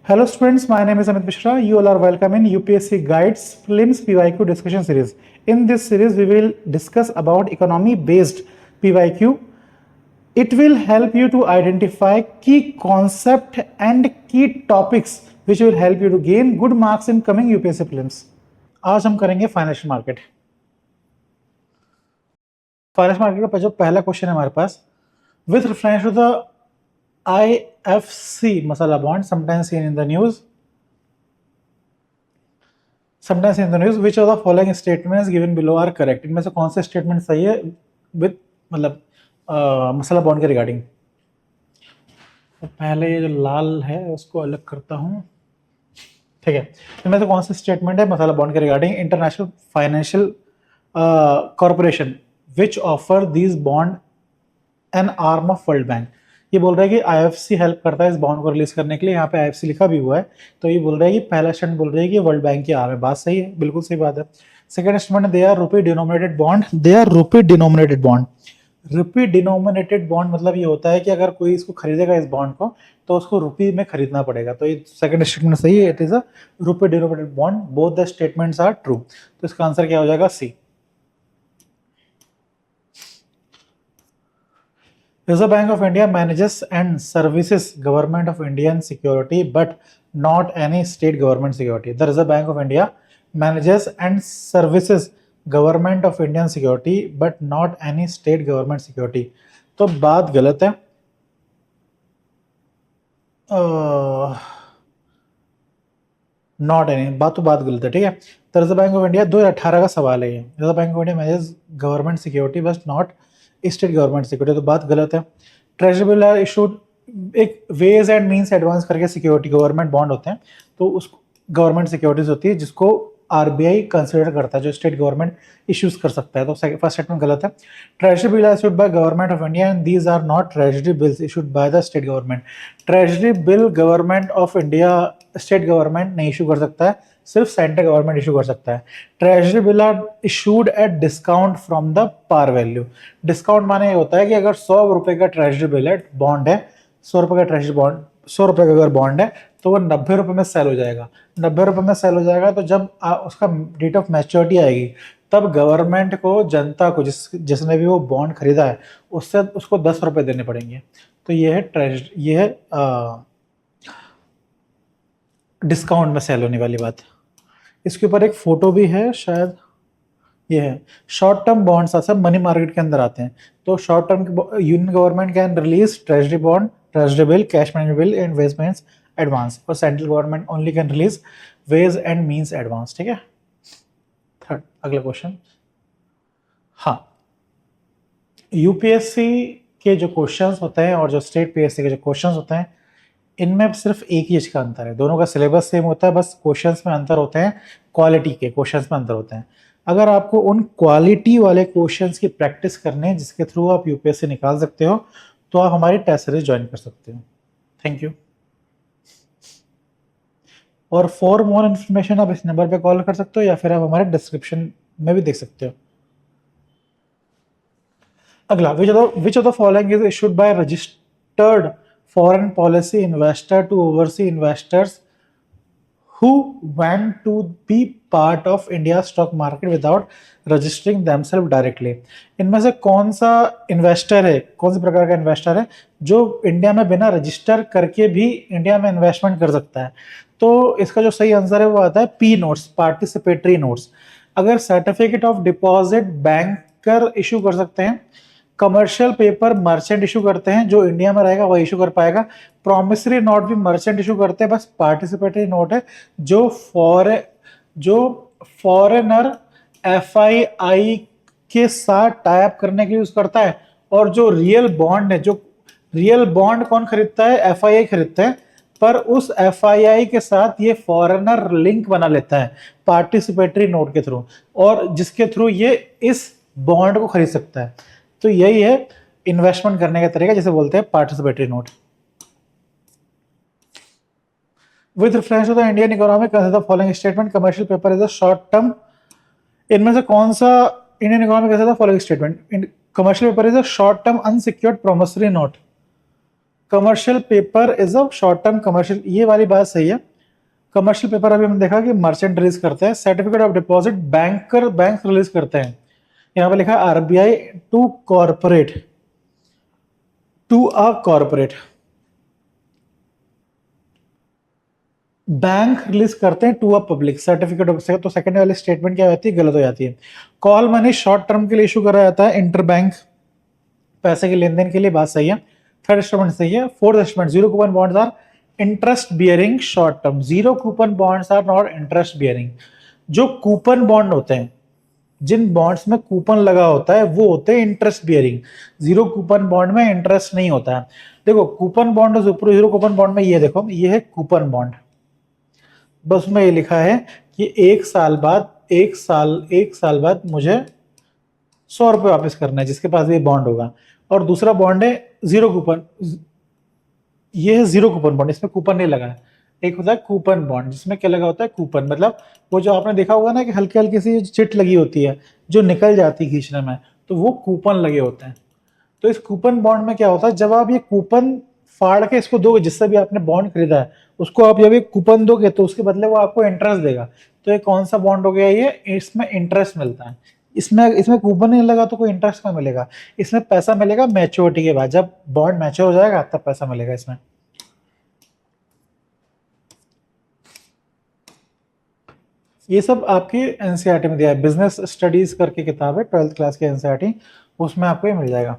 Hello students, my name is Amit Mishra. You all are welcome in UPSC Guides Prelims PYQ discussion series. In this series, we will discuss about economy based PYQ. It will help you to identify key concept and key topics which will help you to gain good marks in coming UPSC Prelims. आज हम करेंगे financial market. Financial market का जो पहला question है हमारे पास, with reference to the IFC masala bond sometimes seen in the news, which of the following statements given below are correct? इनमें से कौन से स्टेटमेंट सही है विद मतलब मसाला बॉन्ड के रिगार्डिंग। तो पहले ये जो लाल है उसको अलग करता हूँ, ठीक है। इनमें से कौन सा स्टेटमेंट है मसाला बॉन्ड के regarding? International financial corporation which offer these bond N arm of world bank. ये बोल रहा है कि IFC हेल्प करता है इस बॉन्ड को रिलीज करने के लिए। यहाँ पे IFC लिखा भी हुआ है, तो ये बोल रहा है कि पहला स्टेटमेंट बोल रहा है कि वर्ल्ड बैंक की आर्म है। बात सही है, बिल्कुल सही बात है। Second statement, they are rupee denominated bond. They are rupee denominated bond. Rupee denominated bond मतलब ये होता है कि अगर कोई इसको खरीदेगा इस बॉन्ड को तो उसको रुपी में खरीदना पड़ेगा। तो ये सेकंड स्टेटमेंट सही है, it is a rupee denominated bond. Both the statements are true. तो इसका आंसर क्या हो जाएगा? सी। Reserve Bank of India manages and services Government of Indian security but not any state government security. The Reserve Bank of India manages and services Government of Indian security but not any state government security. तो बात गलत है। Not any बात गलत है, ठीक है। तो रिजर्व बैंक ऑफ इंडिया 2018 का सवाल है ये। Reserve bank of India manages government security but not state government security, तो बात गलत है। ट्रेजरी बिल आर इशूड, एक वेज एंड मींस एडवांस करके सिक्योरिटी गवर्नमेंट बॉन्ड होते हैं, तो उस गवर्नमेंट सिक्योरिटीज होती है जिसको RBI कंसिडर करता है, जो स्टेट गवर्नमेंट इश्यूज कर सकता है। तो फर्स्ट स्टेटमेंट गलत है। Treasury bill are issued by government of India and these are not treasury bills issued by the state government. Treasury bill government of India state government नहीं issue कर सकता है, सिर्फ सेंट्रल गवर्नमेंट इशू कर सकता है। Treasury bill are issued at discount from the par value. Discount माने ये होता है कि अगर 100 रुपए का ट्रेजरी बिल है, बॉन्ड है, 100 रुपए का ट्रेजरी बॉन्ड, 100 रुपए का अगर बॉन्ड है तो वो 90 रुपए में सेल हो जाएगा। 90 रुपए में सेल हो जाएगा तो जब उसका डेट ऑफ मैच्योरिटी आएगी तब गवर्नमेंट को, जनता को, जिसने भी वो बॉन्ड खरीदा है उससे उसको 10 रुपए देने पड़ेंगे। तो ये है ट्रेजरी, ये है डिस्काउंट में सेल होने वाली बात। इसके ऊपर एक फोटो भी है शायद, ये है। शॉर्ट टर्म बॉन्ड्स सब मनी मार्केट के अंदर आते हैं। तो short term union government can release treasury bond, treasury bill, cash management bill and ways means advance, और central government only can release ways and means advance, ठीक है। Third, अगला क्वेश्चन। हाँ, यूपीएससी के जो क्वेश्चंस होते हैं और जो स्टेट पीएससी के जो क्वेश्चंस होते हैं, इनमें सिर्फ एक ही चीज का अंतर है। दोनों का सिलेबस सेम होता है, बस क्वेश्चंस में अंतर होते हैं, क्वालिटी के क्वेश्चंस में अंतर होते हैं। अगर आपको उन क्वालिटी वाले क्वेश्चंस की प्रैक्टिस करने हैं जिसके थ्रू आप यूपीएससी निकाल सकते हो, तो आप हमारी टेस्ट सीरीज ज्वाइन कर सकते हो। Thank you. और फॉर मोर इन्फॉर्मेशन आप इस नंबर पे कॉल कर सकते हो या फिर आप हमारे डिस्क्रिप्शन में भी देख सकते हो। अगला, विच of the following is issued by registered foreign policy investor to oversee investors who want to be part of India's stock market without registering themselves directly। इनमें से कौन सा इन्वेस्टर है, कौन से प्रकार का इन्वेस्टर है जो इंडिया में बिना रजिस्टर करके भी इंडिया में इन्वेस्टमेंट कर सकता है? तो इसका जो सही आंसर है वो आता है P नोट्स, पार्टिसिपेटरी नोट्स। अगर certificate of deposit banker issue कर सकते हैं, कमर्शियल पेपर मर्चेंट इशू करते हैं, जो इंडिया में रहेगा वही इशू कर पाएगा। प्रॉमिसरी नोट भी मर्चेंट इशू करते हैं, बस पार्टिसिपेटरी नोट है जो फॉरेनर FII के साथ टाई अप करने के लिए यूज करता है। और जो रियल बॉन्ड है, जो रियल बॉन्ड कौन खरीदता है? FII खरीदता है, पर उस FII के साथ ये फॉरेनर लिंक बना लेता है पार्टिसिपेटरी नोट के थ्रू, और जिसके थ्रू ये इस बॉन्ड को खरीद सकता है। तो यही है इन्वेस्टमेंट करने का तरीका, जिसे बोलते हैं participatory note. With reference to the Indian economy consider the following statement, commercial paper is a short term. इनमें से कौन सा Indian economy consider the following statement? Commercial paper is a short term unsecured promissory note. Commercial paper is a short term commercial, ये वाली बात सही है। Commercial paper अभी हमने देखा कि मर्चेंट रिलीज करते हैं। Certificate of deposit bank release करते हैं। यहाँ पे लिखा है RBI to corporate, to a corporate, bank release करते हैं to a public. Certificate of, तो सेकंड वाली स्टेटमेंट क्या होती है, गलत हो जाती है। कॉल मनी शॉर्ट टर्म के लिए इशू करा जाता है, इंटर बैंक पैसे के लेन देन के लिए, बात सही है। थर्ड स्टेटमेंट सही है। Fourth statement, zero coupon bonds are interest bearing short term, zero coupon bonds are not interest bearing. जो कूपन बॉन्ड होते हैं, जिन बॉन्ड्स में कूपन लगा होता है वो होते हैं interest bearing. Zero coupon bond में इंटरेस्ट नहीं होता है। देखो कूपन बॉन्ड और जीरो कूपन बॉन्ड में ये देखो, ये है कूपन बॉन्ड, बस में ये लिखा है कि एक साल बाद मुझे 100 रुपये वापस करना है, जिसके पास ये बॉन्ड होगा। और दूसरा बॉन्ड है जीरो कूपन, ये है जीरो कूपन बॉन्ड, इसमें कूपन नहीं लगा है। एक होता है कूपन बॉन्ड, जिसमें क्या लगा होता है, कूपन, मतलब वो जो आपने देखा होगा ना कि हल्की हल्की सी चिट लगी होती है जो निकल जाती है खींचने में, तो वो कूपन लगे होते हैं। तो इस कूपन बॉन्ड में क्या होता है, जब आप ये कूपन फाड़ के इसको दोगे, जिससे भी आपने बॉन्ड खरीदा है उसको आप जब ये कूपन दोगे तो उसके बदले वो आपको इंटरेस्ट देगा। तो ये कौन सा बॉन्ड हो गया, ये इसमें इंटरेस्ट मिलता है। इसमें इसमें कूपन नहीं लगा तो कोई इंटरेस्ट नहीं मिलेगा। इसमें पैसा मिलेगा मैच्योरिटी के बाद, जब बॉन्ड मैच्योर हो जाएगा तब पैसा मिलेगा इसमें। ये सब आपकी एनसीईआरटी में दिया है, बिजनेस स्टडीज करके किताब है 12th क्लास की एनसीईआरटी, उसमें आपको ये मिल जाएगा।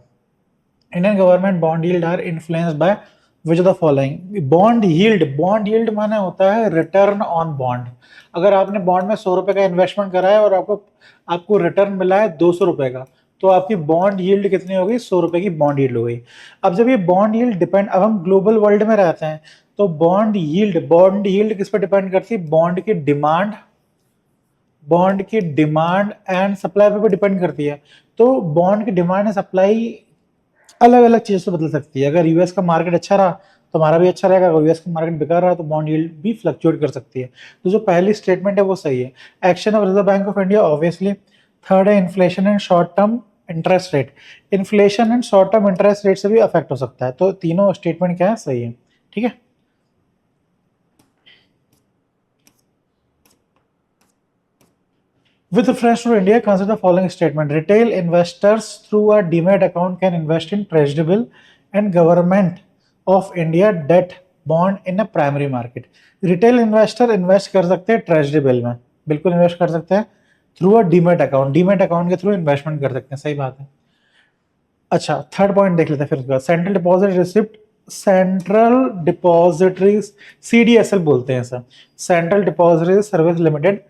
Indian government bond yield are influenced by which of the following. Bond yield माने होता है रिटर्न ऑन बॉन्ड। अगर आपने बॉन्ड में 100 रुपए का इन्वेस्टमेंट करा है और आपको आपको रिटर्न मिला है 200 रुपए का, तो आपकी बॉन्ड यील्ड कितनी हो गई, 100 रुपए की बॉन्ड यील्ड हो गई। अब जब ये बॉन्ड यील्ड डिपेंड, अब हम ग्लोबल वर्ल्ड में रहते हैं, तो बॉन्ड यील्ड किस पर डिपेंड करती है, बॉन्ड की डिमांड एंड सप्लाई पे भी डिपेंड करती है। तो बॉन्ड की डिमांड एंड सप्लाई अलग अलग चीजों से बदल सकती है। अगर यूएस का मार्केट अच्छा रहा तो हमारा भी अच्छा रहेगा, अगर यूएस का मार्केट बेकार रहा तो बॉन्ड यील्ड भी फ्लक्चुएट कर सकती है। तो जो पहली स्टेटमेंट है वो सही है। Action of reserve bank of India obviously. Third है inflation and short term interest rate, inflation and short term interest rate से भी अफेक्ट हो सकता है। तो तीनों स्टेटमेंट क्या है, सही है। ठीक है, with reference to India, consider the following statement. Retail investors through a demat account can invest in treasury bill and government of India debt bond in a primary market. Retail investor invest कर सकते हैं treasury bill में, बिल्कुल invest कर सकते हैं through a demat account, demat account के through investment कर सकते हैं, सही बात है। अच्छा, थर्ड पॉइंट देख लेते हैं फिर उसका, central deposit receipt, central depository, CDSL बोलते हैं sir, central depository service limited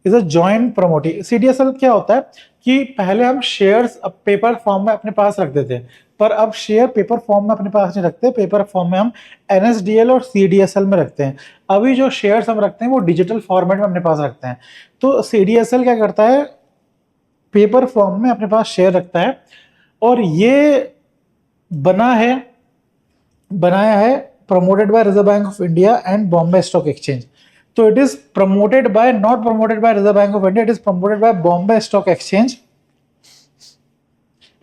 is a joint promoting. CDSL क्या होता है कि पहले हम शेयर्स पेपर फॉर्म में अपने पास रखते थे, पर अब शेयर पेपर फॉर्म में अपने पास नहीं रखते, पेपर फॉर्म में हम एनएसडीएल और सीडीएसएल में रखते हैं। अभी जो शेयर्स हम रखते हैं वो डिजिटल फॉर्मेट में अपने पास रखते हैं। तो सीडीएसएल क्या करता है, पेपर फॉर्म में अपने पास शेयर रखता है, और ये बनाया है promoted by reserve bank of India and Bombay stock exchange. तो it is promoted by, not promoted by reserve bank of India, it is promoted by Bombay stock exchange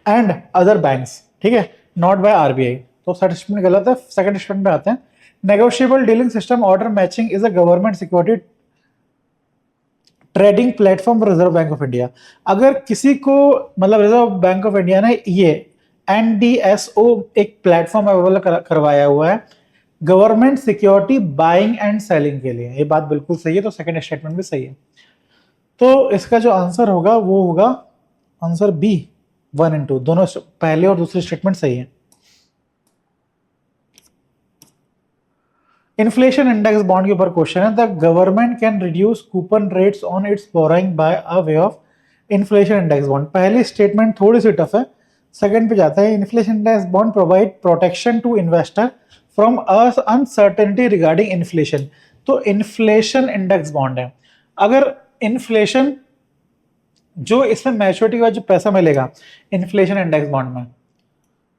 and other banks, ठीक है, नॉट बाय आरबीआई। तो third statement गलत है। Second statement पे आते हैं। Negotiable dealing system order matching is a government security trading platform reserve bank of India. अगर किसी को, मतलब रिजर्व बैंक ऑफ इंडिया ने ये एनडीएसओ एक प्लेटफॉर्म अवेलेबल करवाया हुआ है government security buying and selling के लिए, ये बात बिल्कुल सही है। तो सेकंड स्टेटमेंट भी सही है। तो इसका जो आंसर होगा वो होगा आंसर बी, 1 and 2 दोनों, पहले और दूसरी स्टेटमेंट सही है। इन्फ्लेशन इंडेक्स बॉन्ड के ऊपर क्वेश्चन है, the government can reduce coupon rates on its borrowing by a way of inflation index bond. पहली स्टेटमेंट थोड़ी सी टफ है, सेकंड पे जाता है। Inflation index bond provide protection to investor from uncertainty regarding inflation. तो inflation index bond है, अगर इन्फ्लेशन, जो इसमें मैच्योरिटी के बाद जो पैसा मिलेगा इन्फ्लेशन इंडेक्स बॉन्ड में,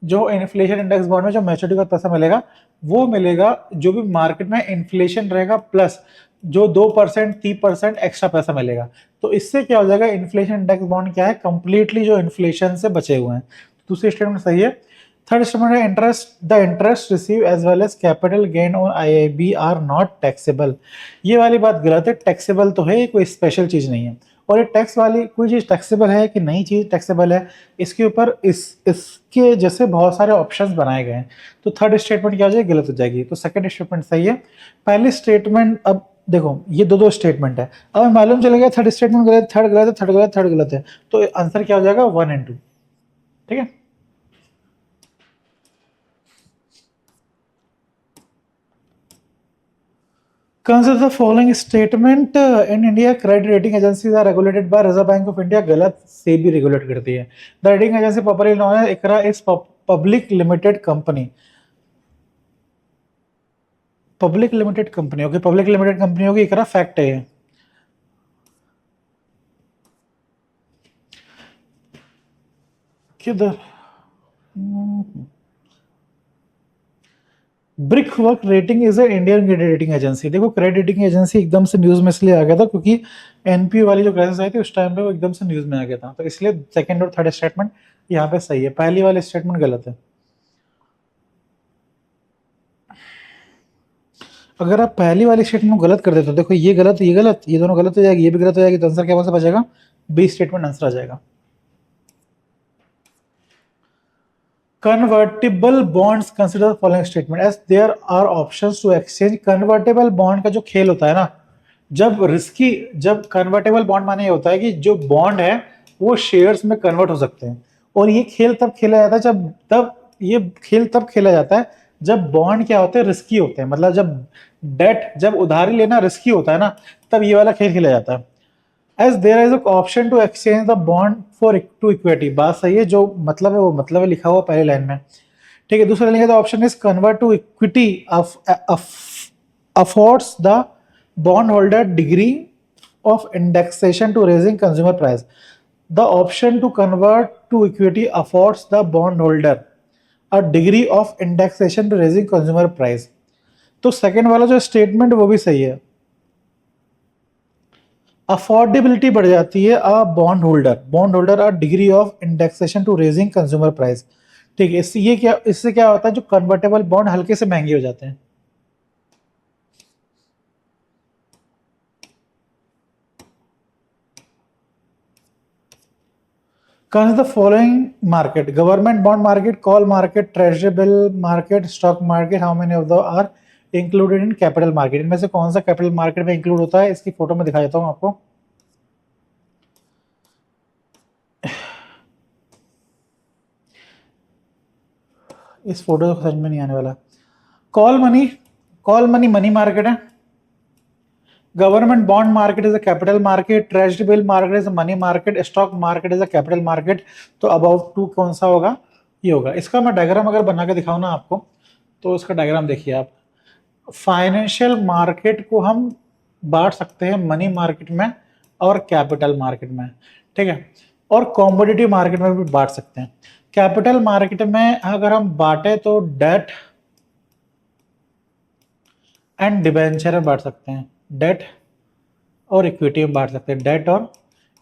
जो इन्फ्लेशन इंडेक्स बॉन्ड में जो मैच्योरिटी का पैसा मिलेगा वो मिलेगा जो भी मार्केट में इन्फ्लेशन रहेगा प्लस जो 2% 3% एक्स्ट्रा पैसा मिलेगा। तो इससे क्या हो जाएगा, इन्फ्लेशन इंडेक्स बॉन्ड क्या है, कंप्लीटली जो इन्फ्लेशन से बचे हुए हैं। दूसरी स्टेटमेंट सही है। थर्ड स्टेटमेंट है interest receive as well as capital gain on IIB are not taxable. ये वाली बात गलत है, टैक्सेबल तो है, कोई स्पेशल चीज नहीं है। और ये टैक्स वाली कोई चीज टैक्सेबल है कि नई चीज टैक्सेबल है, इसके ऊपर इसके जैसे बहुत सारे ऑप्शंस बनाए गए हैं। तो थर्ड स्टेटमेंट क्या हो जाएगी, गलत हो जाएगी। तो सेकंड स्टेटमेंट सही है। पहली स्टेटमेंट, अब देखो ये दो दो स्टेटमेंट है, अब हमें मालूम चलेगा थर्ड स्टेटमेंट गलत, थर्ड गलत है, थर्ड गलत, थर्ड गलत है, तो आंसर क्या हो जाएगा 1 and 2। ठीक है। Consider the following statement in India credit rating agencies are regulated by Reserve Bank of India। गलत, से भी रेगुलेट करती है। The rating agency popularly known as ICRA is public limited company। Public limited company होगी, public limited company होगी ICRA, fact है ये। किधर brick work rating is a Indian credit rating agency. देखो क्रेडिट रेटिंग एजेंसी एकदम से news में इसलिए आ गया था क्योंकि एनपीओ वाली जो क्राइसिस आई थी उस टाइम पे वो एकदम से न्यूज में आ गया था, तो इसलिए सेकंड और थर्ड स्टेटमेंट यहाँ पे सही है, पहली वाली स्टेटमेंट गलत है। अगर आप पहली वाली स्टेटमेंट गलत कर देते हो, देखो ये गलत, ये गलत, ये दोनों गलत हो जाएगी, ये भी गलत हो जाएगी, तो आंसर क्या से बचेगा, बी स्टेटमेंट आंसर आ जाएगा। Convertible bonds consider following statement as there are options to exchange. Convertible bond का जो खेल होता है ना, जब कन्वर्टेबल बॉन्ड माने ये होता है कि जो बॉन्ड है वो शेयर्स में कन्वर्ट हो सकते हैं, और ये खेल तब खेला जाता है तब खेला जाता है जब बॉन्ड क्या होते हैं, रिस्की होते हैं, मतलब जब उधारी लेना रिस्की होता है ना, तब ये वाला खेल खेला जाता है। As there is option to exchange the bond for to equity. बात सही है, जो मतलब है वो मतलब है लिखा हुआ पहले लाइन में। ठीक है, दूसरा लिखा था option is convert to equity affords the bond holder degree of indexation to raising consumer price. The option to convert to equity affords the bond holder a degree of indexation to raising consumer price. तो second वाला जो statement वो भी सही है, affordability बढ़ जाती है a bond holder a degree of indexation to raising consumer price. ठीक है, इससे क्या होता है, जो कन्वर्टेबल बॉन्ड हल्के से महंगे हो जाते हैं। Consider the following market: government bond market, call market, treasury bill market, stock market। How many of the are included in capital market? इनमें से कौन सा कैपिटल मार्केट में इंक्लूड होता है, इसकी फोटो में दिखा देता हूं आपको। इस फोटो को समझ में नहीं आने वाला। कॉल मनी मनी मार्केट है, government bond market is a capital market, treasury bill market is a money market, stock market is a capital market. तो अबाउट टू कौन सा होगा, ये होगा। इसका मैं डायग्राम अगर बना के दिखाऊं ना आपको, तो इसका डायग्राम देखिए आप। फाइनेंशियल मार्केट को हम बांट सकते हैं मनी मार्केट में और कैपिटल मार्केट में, ठीक है, और कॉमोडिटी मार्केट में भी बांट सकते हैं। कैपिटल मार्केट में अगर हम बांटे तो डेट एंड डिबेंचर में बांट सकते हैं, डेट और इक्विटी में बांट सकते हैं, डेट और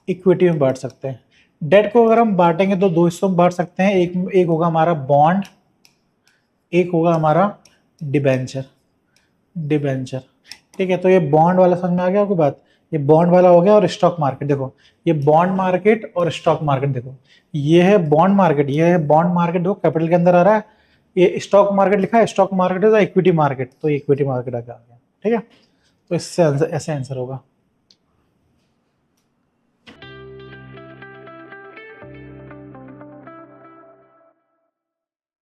इक्विटी में बांट सकते हैं। डेट को अगर हम बांटेंगे तो दो हिस्सों में बांट सकते हैं, एक होगा हमारा बॉन्ड, एक होगा हमारा डिबेंचर। ठीक है, तो ये बॉन्ड वाला समझ में आ गया आपको बात, ये बॉन्ड वाला हो गया। और स्टॉक मार्केट देखो, ये बॉन्ड मार्केट और स्टॉक मार्केट देखो, ये है बॉन्ड मार्केट, ये है बॉन्ड मार्केट, देखो कैपिटल के अंदर आ रहा है। ये स्टॉक मार्केट लिखा है, stock market is equity market, तो इक्विटी मार्केट आ गया। ठीक है, तो इससे ऐसे आंसर होगा।